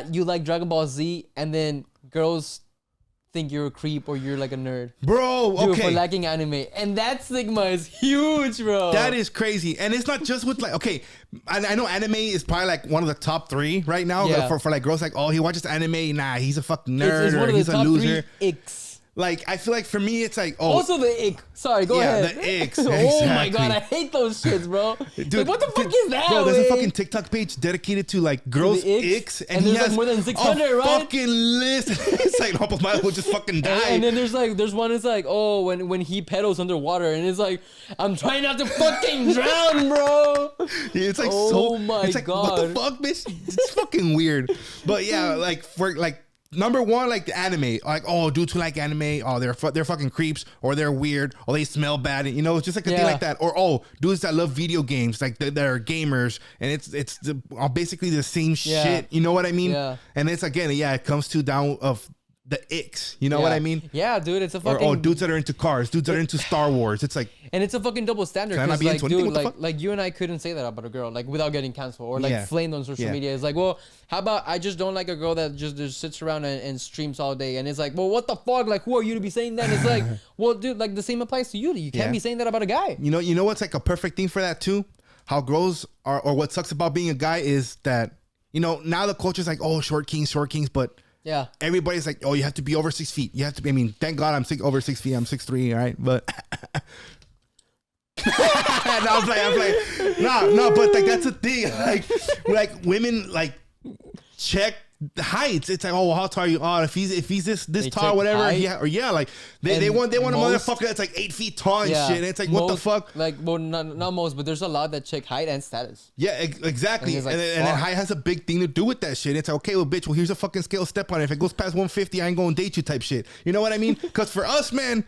that you like Dragon Ball Z and then girls think you're a creep or you're like a nerd. Bro, Dude, okay. for liking anime. And that stigma is huge, bro. That is crazy. And it's not just with like, okay, I know anime is probably like one of the top 3 right now for like girls like, oh, he watches anime. Nah, he's a fucking nerd or he's a loser. Icks. Like, I feel like for me, it's like, oh. Also the ick. Sorry, go ahead. Yeah, the icks. Oh Exactly. my God, I hate those shits, bro. Dude, like, what the fuck is that, bro? There's a Wade? fucking TikTok page dedicated to like girls' icks, and he there's has like more than 600, a right? fucking list. It's like, no, but mine will just fucking die. And then there's one that's like, oh, when he pedals underwater, and it's like, I'm trying not to fucking drown, bro. It's like Oh my it's like, God. what the fuck, bitch? It's fucking weird. But yeah, like for like. Number one, like the anime, like, oh, dudes who like anime, oh, they're fucking creeps, or they're weird, or they smell bad, you know, it's just like a thing like that. Or oh, dudes that love video games, like they're gamers, and it's basically the same shit. You know what I mean? Yeah. And it's again, it comes to down of the icks. You know what I mean? Yeah, dude, it's a fucking. Or dudes that are into cars, dudes that are into Star Wars. It's like. And it's a fucking double standard. Can I not be Like, into anything? dude, What the fuck? like you and I couldn't say that about a girl, like without getting canceled or like flamed on social media. It's like, well, how about I just don't like a girl that just sits around and streams all day, and it's like, well, what the fuck? Like, who are you to be saying that? It's like, well, dude, like the same applies to you. You can't be saying that about a guy. You know what's like a perfect thing for that too? How girls are, or what sucks about being a guy is that, you know, now the culture's like, oh, short kings, but Yeah. everybody's like, oh, you have to be over 6 feet. You have to be, I mean, thank God I'm over 6 feet. I'm 6'3", all right? But no, I'm playing. No, but like that's the thing. Like women like check the heights. It's like, oh, well, how tall are you? Oh, if he's this tall, whatever. height. Yeah, like they want a motherfucker that's like 8 feet tall and shit. And it's like, what the fuck? Like, well, not most, but there's a lot that check height and status. Yeah, exactly. And it's like, and then height has a big thing to do with that shit. It's like, okay, well, bitch, well, here's a fucking scale, step on it. If it goes past 150, I ain't gonna date you type shit. You know what I mean? Because for us, man,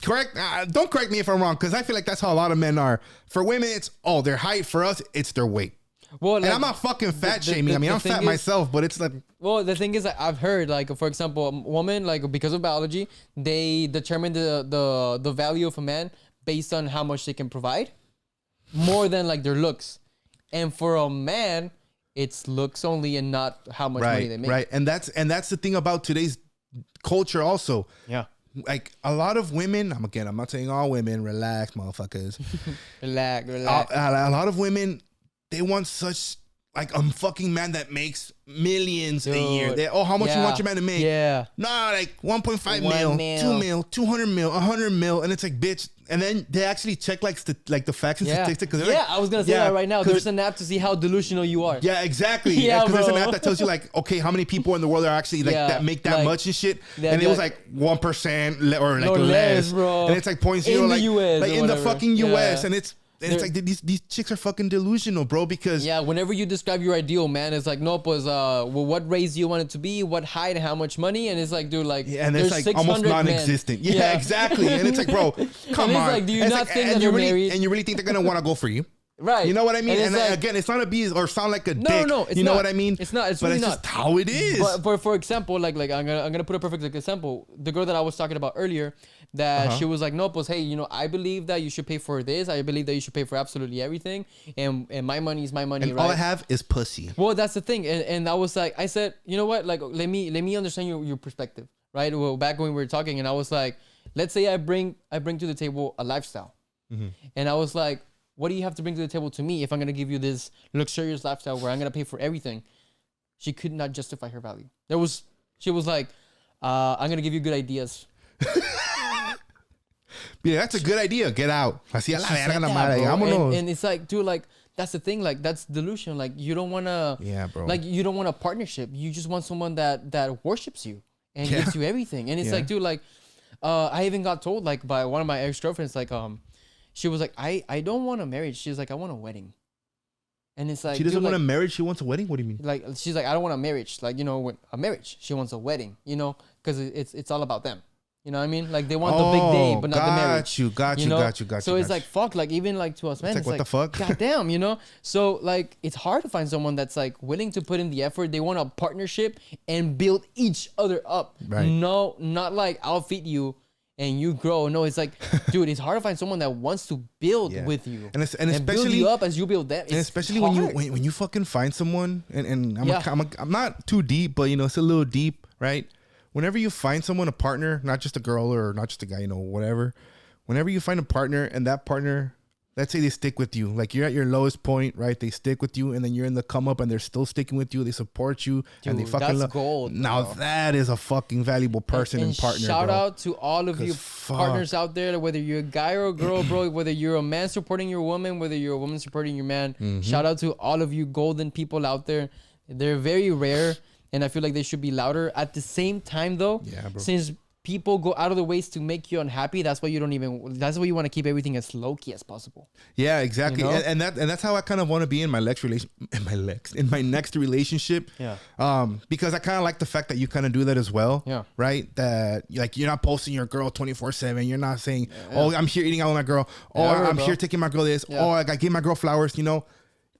don't correct me if I'm wrong, because I feel like that's how a lot of men are. For women, it's, oh, their height. For us, it's their weight. Well, like, and I'm not fucking fat shaming. I mean, I'm fat myself, but it's like. Well, the thing is, I've heard, like, for example, a woman, like, because of biology, they determine the value of a man based on how much they can provide, more than like their looks. And for a man, it's looks only and not how much money they make. Right, and that's the thing about today's culture also. Yeah. Like a lot of women, I'm not saying all women, relax, motherfuckers. relax. A lot of women, they want such like a fucking man that makes millions a year. How much you want your man to make? Yeah. Nah, like 1.5 mil, 2 mil, 200 mil, 100 mil, and it's like, bitch. And then they actually check like the facts and statistics. I was gonna say that right now. There's an app to see how delusional you are. Yeah, exactly. Because there's an app that tells you like, okay, how many people in the world are actually like that make that much and shit. And it was like 1% or like less, bro. And it's like 0.0 in like the US like in the fucking US, and it's like these chicks are fucking delusional, bro. Because whenever you describe your ideal man, it's like, no, pues, well, what race do you want it to be, what height, how much money, and it's like, dude, like, and it's like almost non-existent. Yeah, exactly. And it's like, bro, come on. Like, do you not think that they're married? And you really think they're gonna want to go for you? Right. You know what I mean? And like, again, it's not a be or sound like a dick. No, it's you know not. what I mean? It's not. It's but really it's not. just how it is. But for example, like I'm gonna put a perfect example. The girl that I was talking about earlier, that she was like, no, pues, hey, you know, I believe that you should pay for this. I believe that you should pay for absolutely everything. And my money is my money, and right? all I have is pussy. Well, that's the thing. And I was like, I said, you know what? Like, let me understand your perspective, right? Well, back when we were talking, and I was like, let's say I bring to the table a lifestyle, and I was like, what do you have to bring to the table to me if I'm going to give you this luxurious lifestyle where I'm going to pay for everything? She could not justify her value. She was like, I'm going to give you good ideas. Yeah, that's a good idea. Get out. Así a la verga la madre. Vámonos. And it's like, dude, like, that's the thing. Like, that's delusion. Like, you don't want to. Yeah, bro. Like, you don't want a partnership. You just want someone that worships you and gives you everything. And it's like, dude, like, I even got told, like, by one of my ex-girlfriends, like, she was like, I don't want a marriage. She's like, I want a wedding. And it's like, she doesn't want a marriage. She wants a wedding. What do you mean? Like, she's like, I don't want a marriage. Like, you know, a marriage. She wants a wedding. You know, because it's all about them. You know what I mean? Like, they want the big day, but not the marriage. Got you. So it's like, fuck. Like, even like to us men, it's like, what the fuck? Goddamn, you know. So like, it's hard to find someone that's like willing to put in the effort. They want a partnership and build each other up. Right. No, not like I'll feed you and you grow. No, it's like, dude, it's hard to find someone that wants to build Yeah. with you And build especially you up as you build them. and especially when you fucking find someone, and Yeah. I'm not too deep, but you know, it's a little deep, right? Whenever you find someone, a partner, not just a girl or not just a guy, you know, whatever. Whenever you find a partner and that partner, let's say they stick with you, like you're at your lowest point, right? They stick with you, and then you're in the come up, and they're still sticking with you. They support you, and they Dude, fucking that's gold, Now bro. that is a fucking valuable person and partner. Shout bro. out to all of you 'Cause fuck. partners out there, whether you're a guy or a girl, bro, whether you're a man supporting your woman, whether you're a woman supporting your man. Mm-hmm. Shout out to all of you golden people out there. They're very rare, and I feel like they should be louder. At the same time, though, Yeah, bro. since people go out of the ways to make you unhappy, that's why you want to keep everything as low key as possible. Yeah, exactly. You know? And that's how I kind of want to be in my next relationship. Yeah. Because I kind of like the fact that you kind of do that as well. Yeah. Right. That like you're not posting your girl 24/7. You're not saying, "Oh, I'm here eating out with my girl." Oh, Never, I'm bro. here taking my girl this. Yeah. Oh, I give my girl flowers. You know.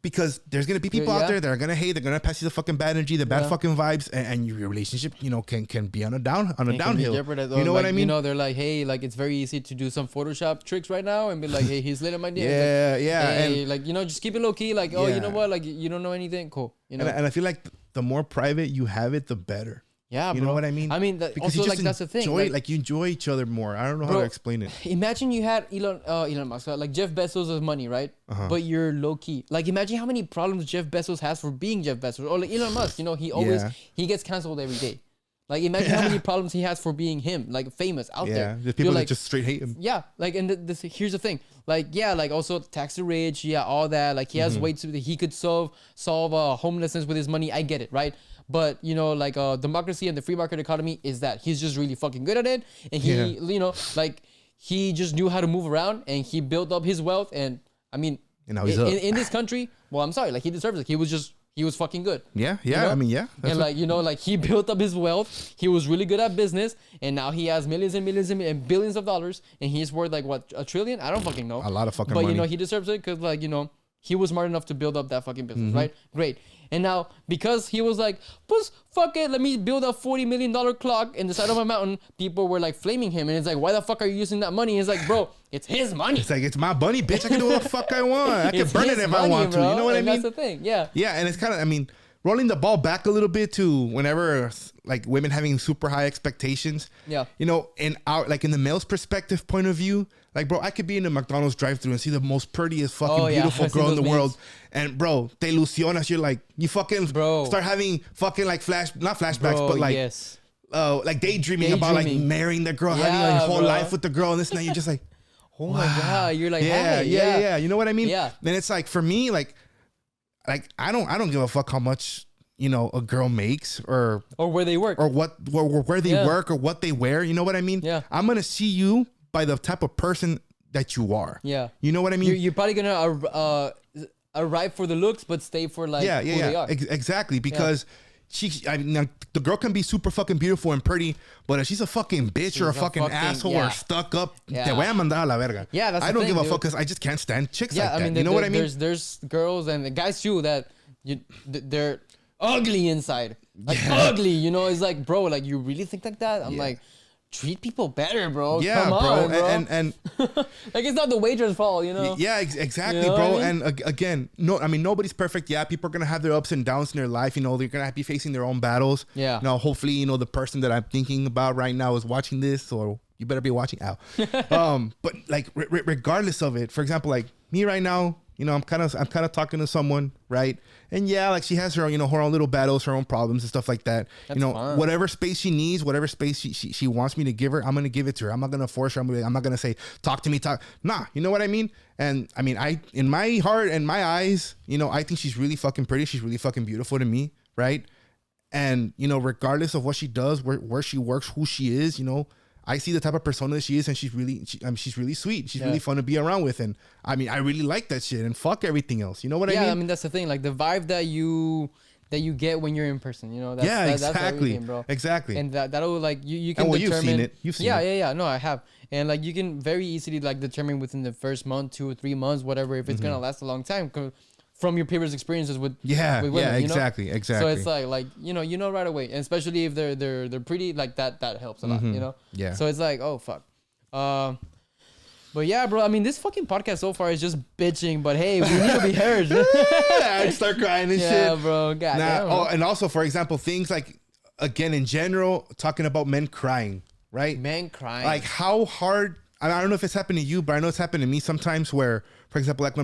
Because there's gonna be people Yeah. out there that are gonna hate, they're gonna pass you the fucking bad energy, the bad Yeah. fucking vibes, and your relationship, you know, can be on a It can be downhill. jeopardized. You know Like, what I mean? You know, they're like, hey, like it's very easy to do some Photoshop tricks right now and be like, hey, he's lit on my dick. It's like, yeah, hey, and like, you know, just keep it low key. Like, oh, you know Yeah. what? Like, you don't know anything. Cool. You know? and I feel like the more private you have it, the better. Yeah, You bro. know what I mean? I mean, Because also, you just like, that's the thing. enjoy, Like, you enjoy each other more. I don't know how Bro, to explain it. imagine you had Elon Musk, like Jeff Bezos' money, right? Uh-huh. But you're low key. Like, imagine how many problems Jeff Bezos has for being Jeff Bezos, or like Elon Musk. You know, Yeah. he gets canceled every day. Like, imagine how many problems he has for being him, like famous out Yeah, there. there's people You're that like, just straight hate him. yeah, like, and here's the thing, like, yeah, like also tax the rich, yeah, all that, like he has ways to he could solve homelessness with his money. I get it, right? But you know, like democracy and the free market economy is that he's just really fucking good at it, and he, Yeah. you know, like he just knew how to move around, and he built up his wealth, and I mean, And now he's up. in this country. Well, I'm sorry, like he deserves it. He was fucking good. Yeah, You yeah. know? I mean, yeah. And like, you know, like he built up his wealth. He was really good at business, and now he has millions and millions and billions of dollars, and he's worth like what, $1 trillion? I don't fucking know. A lot of fucking But money. you know, he deserves it because like, you know, he was smart enough to build up that fucking business, Mm-hmm. right? Great. And now because he was like, "Pues fuck it, let me build a $40 million clock in the side of my mountain," people were like flaming him, and it's like, why the fuck are you using that money? It's like, bro, it's his money. It's like, it's my bunny, bitch. I can do what the fuck I want. I can It's burn it his if I money, want to. bro, You know what I and mean? That's the thing. Yeah. Yeah, and it's kind of, I mean, rolling the ball back a little bit to whenever like women having super high expectations. Yeah. You know, in our like in the male's perspective point of view, like bro, I could be in the McDonald's drive-thru and see the most prettiest fucking Oh, yeah. beautiful I've seen girl in those the world, memes. and bro, te ilusionas. You're like, you fucking Bro. start having fucking like not flashbacks, Bro, but like yes. like daydreaming about like Daydreaming. marrying the girl, having Yeah, like your whole bro. life with the girl, and this and that. You're just like, Oh my god, you're like, yeah, hey, yeah. You know what I mean? Yeah. Then it's like for me, like I don't give a fuck how much, you know, a girl makes or Or where they work. where they Yeah. work or what they wear. You know what I mean? Yeah. I'm gonna see you by the type of person that you are. Yeah. You know what I mean? You're probably gonna arrive for the looks, but stay for like yeah, who they are. Exactly, because I mean, now, the girl can be super fucking beautiful and pretty, but if she's a fucking bitch or a fucking asshole yeah. or stuck up, Yeah. te voy a mandar a la verga. Yeah, that's I the don't thing, give a dude. fuck because I just can't stand chicks Yeah, like I that. mean, You know what I mean? There's girls and the guys too that they're ugly inside, like ugly. You know, it's like, bro, like you really think like that? I'm like, treat people better, bro. Yeah, Come bro. on, bro. And like it's not the waitress' fault, you know. yeah, exactly, You know bro. what I mean? And again, no, I mean nobody's perfect. Yeah, people are gonna have their ups and downs in their life. You know, they're gonna be facing their own battles. Yeah. Now, hopefully, you know, the person that I'm thinking about right now is watching this, or you better be watching out. But like, regardless of it, for example, like me right now, you know, I'm kind of talking to someone, right? And yeah, like she has her own, you know, her own little battles, her own problems and stuff like that. That's you know, fine. whatever space she needs, whatever space she wants me to give her, I'm gonna give it to her. I'm not gonna force her. I'm not gonna say, talk to me, talk. Nah, you know what I mean? And I mean, in my heart and my eyes, you know, I think she's really fucking pretty. She's really fucking beautiful to me, right? And you know, regardless of what she does, where she works, who she is, you know, I see the type of persona that she is, and she's really sweet. She's really fun to be around with, and I mean, I really like that shit. And fuck everything else. You know what I mean? Yeah, I mean that's the thing. Like the vibe that you get when you're in person. You know. That's, that's exactly, everything, bro. exactly. And that'll like you can And well, determine. you've seen it. You've seen it. Yeah. No, I have. And like you can very easily like determine within the first month, 2 or 3 months, whatever, if it's gonna last a long time. From your previous experiences with women, you know? exactly. So it's like you know right away, and especially if they're pretty, like that helps a lot, you know. Yeah. So it's like, oh fuck. But yeah, bro. I mean, this fucking podcast so far is just bitching. But hey, we need to be heard. I start crying and shit. Yeah, bro. God damn, bro. And also, for example, things like, again, in general, talking about men crying, right? Men crying. Like how hard. I don't know if it's happened to you, but I know it's happened to me sometimes. Where, for example, like when my